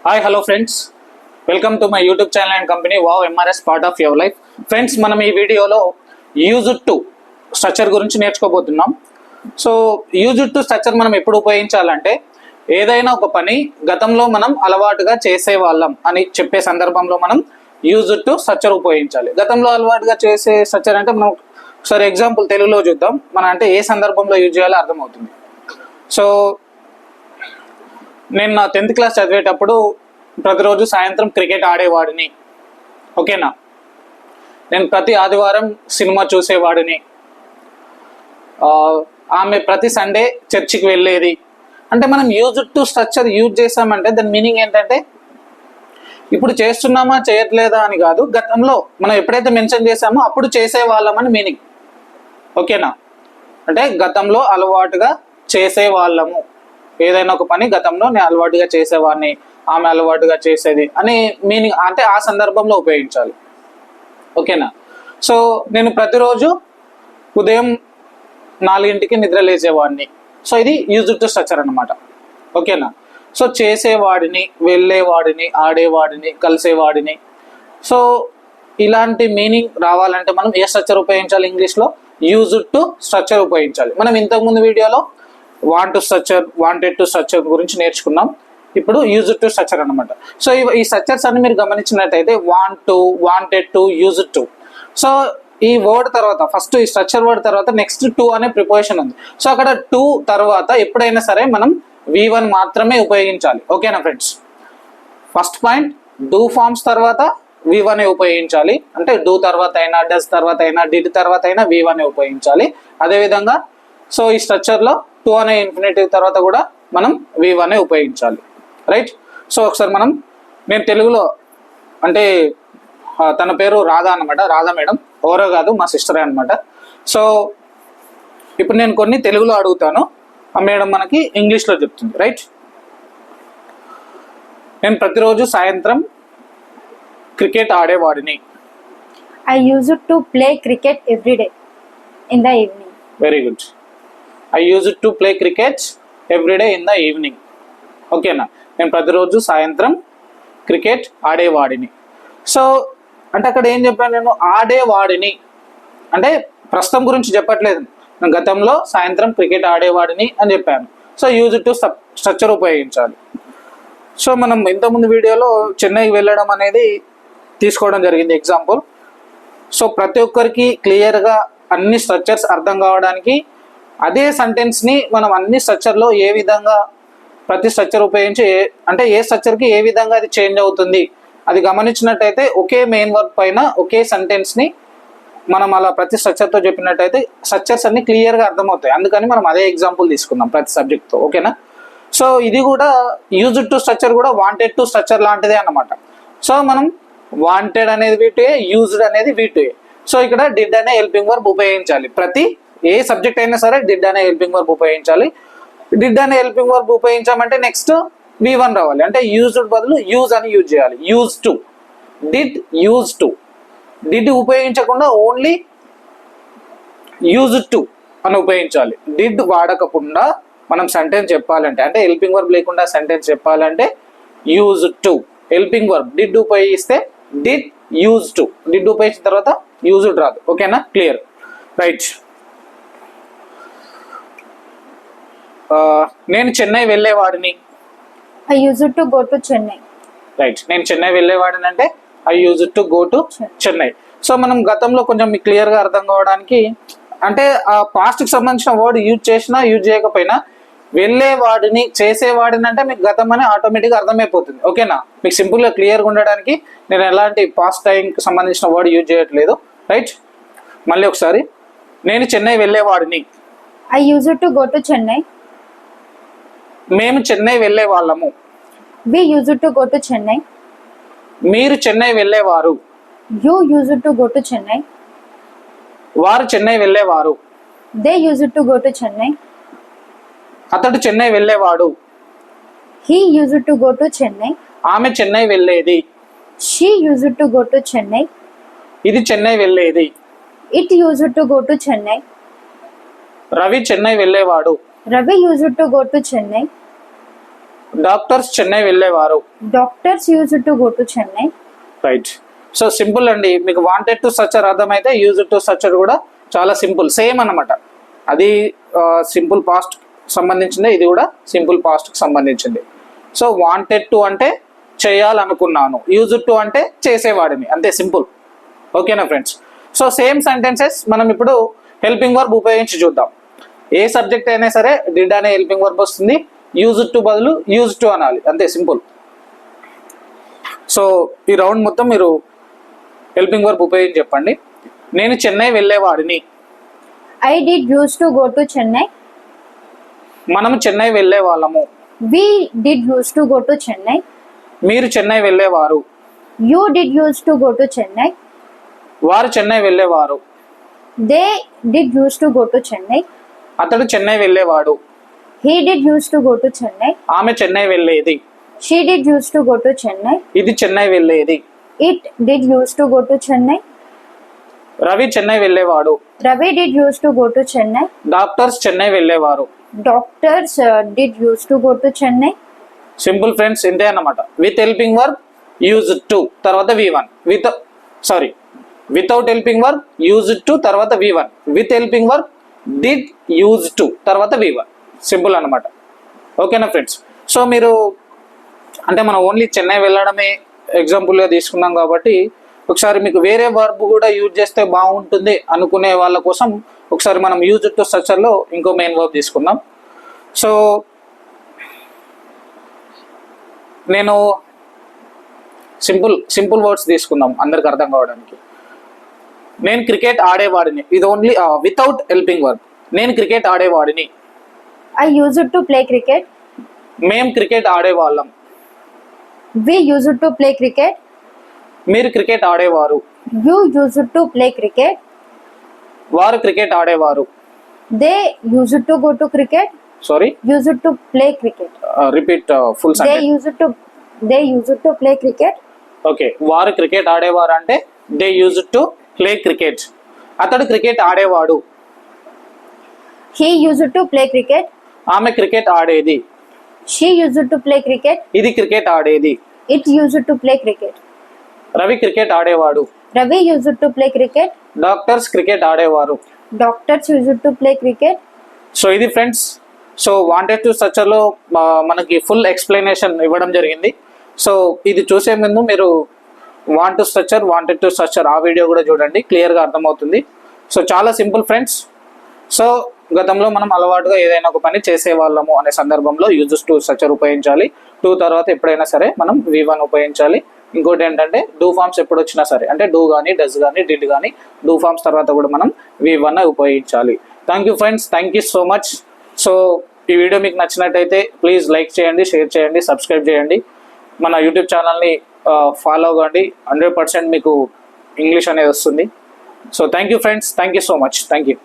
Hi hello friends, welcome to my YouTube channel and company wow MRS part of your life. Friends, మనం ఈ వీడియోలో used to structure గురించి నేర్చుకోబోతున్నాం. So used to structure మనం ఎప్పుడు ఉపయోగించాలంటే, ఏదైనా ఒక పని గతంలో మనం అలవాటుగా చేసేవాళ్ళం అని చెప్పే సందర్భంలో మనం యూజ్డ్ టు స్ట్రక్చర్ ఉపయోగించాలి. గతంలో అలవాటుగా చేసే స్ట్రక్చర్ అంటే మనం ఒకసారి ఎగ్జాంపుల్ తెలుగులో చూద్దాం. మనం అంటే ఏ సందర్భంలో యూజ్ చేయాలో అర్థమవుతుంది. సో నేను నా 10th క్లాస్ చదివేటప్పుడు ప్రతిరోజు సాయంత్రం క్రికెట్ ఆడేవాడిని. ఓకేనా, నేను ప్రతి ఆదివారం సినిమా చూసేవాడిని. ఆమె ప్రతి సండే చర్చికి వెళ్ళేది. అంటే మనం యూజ్డ్ టు స్ట్రక్చర్ యూజ్ చేసామంటే దాని మీనింగ్ ఏంటంటే, ఇప్పుడు చేస్తున్నామా చేయట్లేదా అని కాదు, గతంలో మనం ఎప్పుడైతే మెన్షన్ చేసామో అప్పుడు చేసేవాళ్ళమని మీనింగ్. ఓకేనా, అంటే గతంలో అలవాటుగా చేసేవాళ్ళము. ఏదైనా ఒక పని గతంలో నేను అలవాటుగా చేసేవాడిని, ఆమె అలవాటుగా చేసేది అని మీనింగ్. అంటే ఆ సందర్భంలో ఉపయోగించాలి. ఓకేనా, సో నేను ప్రతిరోజు ఉదయం 4 నిద్ర లేచేవాడిని. సో ఇది యూజ్డ్ టు స్ట్రక్చర్ అనమాట. ఓకేనా, సో చేసేవాడిని, వెళ్ళేవాడిని, ఆడేవాడిని, కలిసేవాడిని. సో ఇలాంటి మీనింగ్ రావాలంటే మనం ఏ స్ట్రక్చర్ ఉపయోగించాలి? ఇంగ్లీష్లో యూజ్డ్ టు స్ట్రక్చర్ ఉపయోగించాలి. మనం ఇంతకుముందు వీడియోలో want to structure, wanted to structure గురించి నేర్చుకున్నాం. ఇప్పుడు యూజ్డ్ టు స్ట్రక్చర్ అనమాట. సో ఈ స్ట్రక్చర్స్ అన్ని మీరు గమనించినట్టయితే want to, wanted to, used to. So ఈ వర్డ్ తర్వాత ఫస్ట్ ఈ స్ట్రక్చర్ వర్డ్ తర్వాత నెక్స్ట్ టు అనే ప్రిపోజిషన్ ఉంది. సో అక్కడ టు తర్వాత ఎప్పుడైనా సరే మనం V1 మాత్రమే ఉపయోగించాలి. ఓకేనా friends, first point do forms తర్వాత V1 ఉపయోగించాలి. అంటే డూ తర్వాత అయినా, డస్ తర్వాత అయినా, డిడ్ తర్వాత అయినా V1 ఉపయోగించాలి. అదేవిధంగా సో ఈ స్ట్రక్చర్లో టు అనే ఇన్ఫినిటివ్ తర్వాత కూడా మనం V1 ఉపయోగించాలి. రైట్. సో ఒకసారి నేను తెలుగులో అంటే తన పేరు రాధా అనమాట. రాధా మేడం ఎవరో కాదు, మా సిస్టరే అనమాట. సో ఇప్పుడు నేను కొన్ని తెలుగులో అడుగుతాను, ఆ మేడం మనకి ఇంగ్లీష్లో చెప్తుంది. రైట్. నేను ప్రతిరోజు సాయంత్రం క్రికెట్ ఆడేవాడిని. I used to play cricket every day in the evening. Very good. I used to play cricket every day in the evening. ఓకేనా, నేను ప్రతిరోజు సాయంత్రం క్రికెట్ ఆడేవాడిని. సో అంటే అక్కడ ఏం చెప్పాను నేను? ఆడేవాడిని అంటే ప్రస్తుతం గురించి చెప్పట్లేదు. నేను గతంలో సాయంత్రం క్రికెట్ ఆడేవాడిని అని చెప్పాను. సో యూజ్డ్ టు స్ట్రక్చర్ ఉపయోగించాలి. సో మనం ఇంతకుముందు వీడియోలో చెన్నైకి వెళ్ళడం అనేది తీసుకోవడం జరిగింది ఎగ్జాంపుల్. సో ప్రతి ఒక్కరికి క్లియర్గా అన్ని స్ట్రక్చర్స్ అర్థం కావడానికి అదే సెంటెన్స్ని మనం అన్ని స్ట్రక్చర్లో ఏ విధంగా ప్రతి స్ట్రక్చర్ ఉపయోగించి అంటే ఏ స్ట్రక్చర్కి ఏ విధంగా అది చేంజ్ అవుతుంది అది గమనించినట్టయితే ఒకే మెయిన్ వర్డ్ పైన ఒకే సెంటెన్స్ని మనం అలా ప్రతి స్ట్రక్చర్తో చెప్పినట్టయితే స్ట్రక్చర్స్ అన్ని క్లియర్గా అర్థమవుతాయి. అందుకని మనం అదే ఎగ్జాంపుల్ తీసుకున్నాం ప్రతి సబ్జెక్ట్తో. ఓకేనా, సో ఇది కూడా యూజ్డ్ టు స్ట్రక్చర్ కూడా వాంటెడ్ టు స్ట్రక్చర్ లాంటిదే అన్నమాట. సో మనం వాంటెడ్ అనేది V2, యూజ్డ్ అనేది V2. సో ఇక్కడ డిడ్ అనే హెల్పింగ్ వర్బ్ ఉపయోగించాలి. ప్రతి ఏ సబ్జెక్ట్ అయినా సరే డిడ్ అనే హెల్పింగ్ వర్బ్ ఉపయోగించాలి. డిడ్ అనే హెల్పింగ్ వర్బ్ ఉపయోగించామంటే నెక్స్ట్ V1 రావాలి. అంటే యూజ్డ్ బదులు యూజ్ అని యూజ్ చేయాలి. Use to, did, use to. Did ఉపయోగించకుండా ఓన్లీ యూజ్డ్ టు అని ఉపయోగించాలి. డిడ్ వాడకుండా మనం సెంటెన్స్ చెప్పాలంటే, అంటే హెల్పింగ్ వర్బ్ లేకుండా సెంటెన్స్ చెప్పాలంటే used to. Helping verb did ఉపయోగిస్తే డిడ్, యూజ్ టు. డిడ్ ఉపయోగించిన తర్వాత యూజ్డ్ రాదు. ఓకేనా, క్లియర్. రైట్. నేను చెన్నై వెళ్ళేవాడిని. I used to go to Chennai. Right. నేను చెన్నై వెళ్ళేవాడిని అంటే I used to go to Chennai. So మనం గతంలో కొంచెం మీకు క్లియర్గా అర్థం కావడానికి అంటే ఆ పాస్ట్కి సంబంధించిన వర్డ్ యూజ్ చేసినా యూజ్ చేయకపోయినా వెళ్ళేవాడిని, చేసేవాడిని అంటే మీకు గతం అని ఆటోమేటిక్గా అర్థమైపోతుంది. ఓకేనా, మీకు సింపుల్గా క్లియర్గా ఉండడానికి నేను ఎలాంటి పాస్ట్ టైంకి సంబంధించిన వర్డ్ యూజ్ చేయట్లేదు. రైట్. మళ్ళీ ఒకసారి, నేను చెన్నై వెళ్ళేవాడిని. I used to go to Chennai. మేము చెన్నై వెళ్ళే వాళ్ళము. We used to go to Chennai. మీరు చెన్నై వెళ్ళేవారు. You used to go to Chennai. వారు చెన్నై వెళ్ళేవారు. They used to go to Chennai. అతడు చెన్నై వెళ్ళేవాడు. He used to go to Chennai. ఆమె చెన్నై వెళ్ళేది. She used to go to Chennai. ఇది చెన్నై వెళ్ళేది. It used to go to Chennai. Ravi Chennai వెళ్ళేవాడు. Ravi used to go to Chennai. Doctors Chennai వెళ్ళేవారు. Doctors used to go to Chennai. Right. So simple అండి, మీకు wanted to సచర్ అర్థమైతే use to సచర్ కూడా చాలా simple, same అన్నమాట. అది సింపుల్ పాస్ట్ సంబంధించింది, ఇది కూడా సింపుల్ పాస్ట్కి సంబంధించింది. సో వాంటెడ్ టు అంటే చేయాలనుకున్నాను, యూజ్ టు అంటే చేసేవాడిని, అంతే సింపుల్. ఓకేనా ఫ్రెండ్స్? సో సేమ్ సెంటెన్సెస్ మనం ఇప్పుడు హెల్పింగ్ వర్బ్ ఉపయోగించి చూద్దాం. ఏ సబ్జెక్ట్ అయినా సరే డిడ్ అనే హెల్పింగ్ వర్బ్ వస్తుంది, యూజ్ టు బదులు యూజ్ టు అనాలి, అంతే సింపుల్. సో ఈ రౌండ్ మొత్తం మీరు హెల్పింగ్ వర్బ్ ఉపయోగించి చెప్పండి. నేను చెన్నై వెళ్ళేవాడిని. I did used to go to Chennai. మనము చెన్నై వెళ్ళే వాళ్ళము. We did used to go to Chennai. మీరు చెన్నై వెళ్ళేవారు. You did used to go to Chennai. వారు చెన్నై వెళ్ళేవారు. They did used to go to Chennai. అతడు చెన్నై వెళ్ళేవాడు. He did used to go to Chennai. ఆమె చెన్నై వెళ్ళేది. She did used to go to Chennai. ఇది చెన్నై వెళ్ళేది. It did used to go to Chennai. Ravi Chennai వెళ్ళేవాడు. Ravi did used to go to Chennai. Doctors Chennai వెళ్ళేవారు. Doctors did used to go to Chennai. Simple friends, ఇంతే అన్నమాట. With helping verb use to తర్వాత V1, without helping verb use to తర్వాత V1, with helping verb did use to తర్వాత V1, simple అన్నమాట. ఓకేనా friends? So మీరు అంటే మనం ఓన్లీ చెన్నై వెళ్ళడమే ఎగ్జాంపుల్గా తీసుకున్నాం కాబట్టి ఒకసారి మీకు వేరే వర్బ్ కూడా యూజ్ చేస్తే బాగుంటుంది అనుకునే వాళ్ళ కోసం ఒకసారి మనం యూజ్ టు స్ట్రక్చర్లో ఇంకో మెయిన్ వర్బ్ తీసుకుందాం. సో నేను సింపుల్ వర్డ్స్ తీసుకుందాం అందరికి అర్థం కావడానికి. నేను క్రికెట్ ఆడేవాడిని, ఇది ఓన్లీ వితౌట్ హెల్పింగ్ వర్బ్. నేను క్రికెట్ ఆడేవాడిని. I used to play cricket. మేం క్రికెట్ ఆడేవాళ్ళం. We used to play cricket. మీరు క్రికెట్ ఆడేవారు. You used to play cricket. వారు క్రికెట్ ఆడేవారు. They used to go to cricket. Sorry, Used to play cricket. Repeat full They used to play cricket. Okay, వారు cricket ఆడేవారు అంటే they use to play cricket. అతడు cricket ఆడేవాడు. He used to play cricket. ఆమె cricket ఆడేది. She used to play cricket. ఇది cricket ఆడేది. It used to play cricket. Ravi cricket ఆడేవాడు. Ravi used to play cricket. Doctors cricket ఆడేవారు. Doctors used to play cricket. So ఇది friends, so wanted to స్ట్రక్చర్లో మనకి full explanation ఇవ్వడం జరిగింది. So ఇది చూసే ముందు మీరు వాంటెడ్ టు స్ట్రక్చర్ ఆ వీడియో కూడా చూడండి, క్లియర్గా అర్థమవుతుంది. సో చాలా సింపుల్ ఫ్రెండ్స్. సో గతంలో మనం అలవాటుగా ఏదైనా ఒక పని చేసేవాళ్ళము అనే సందర్భంలో యూజెస్ టు స్ట్రక్చర్ ఉపయోగించాలి. టు తర్వాత ఎప్పుడైనా సరే మనం V1 ఉపయోగించాలి. ఇంకోటి ఏంటంటే డూ ఫార్మ్స్ ఎప్పుడు వచ్చినా సరే, అంటే డూ కానీ డస్ కానీ డిడ్ కానీ డూ ఫార్మ్స్ తర్వాత కూడా మనం V1 ఉపయోగించాలి. Thank you friends, thank you so much. So ఈ వీడియో మీకు నచ్చినట్టయితే ప్లీజ్ లైక్ చేయండి, షేర్ చేయండి, సబ్స్క్రైబ్ చేయండి. మన యూట్యూబ్ ఛానల్ని ఫాలో అవ్వండి. 100% మీకు ఇంగ్లీష్ అనేది వస్తుంది. So thank you friends, thank you so much, thank you.